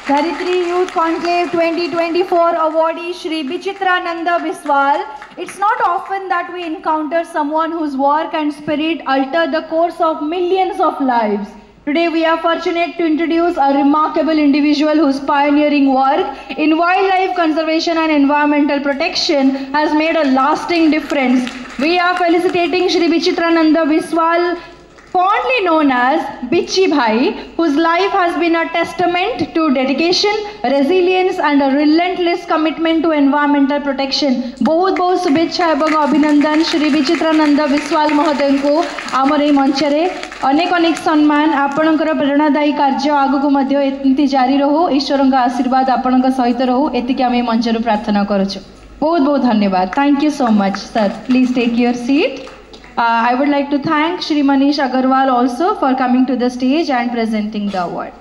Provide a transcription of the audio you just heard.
Dharitri Youth Conclave 2024 awardee Shri Vichitrananda Biswal. It's not often that we encounter someone whose work and spirit alter the course of millions of lives. Today we are fortunate to introduce a remarkable individual whose pioneering work in wildlife conservation and environmental protection has made a lasting difference. We are felicitating Shri Vichitrananda Biswal, fondly known as Bichi Bhai, whose life has been a testament to dedication, resilience and a relentless commitment to environmental protection. बहुत बहुत शुभेच्छा एवं अभिनंदन श्री विचित्रानंद बिस्वाल महोदय को आमर ए मंच रे अनेक अनेक सम्मान आपणकर प्रेरणादायी कार्य आगु मध्य एमती जारी रहो ईश्वर का आशीर्वाद आपण सहित रहो एतिक आम मंच रू प्रार्थना करुछु बहुत बहुत धन्यवाद thank you so much sir please take your seat I would like to thank Shri Manish Agarwal also for coming to the stage and presenting the award.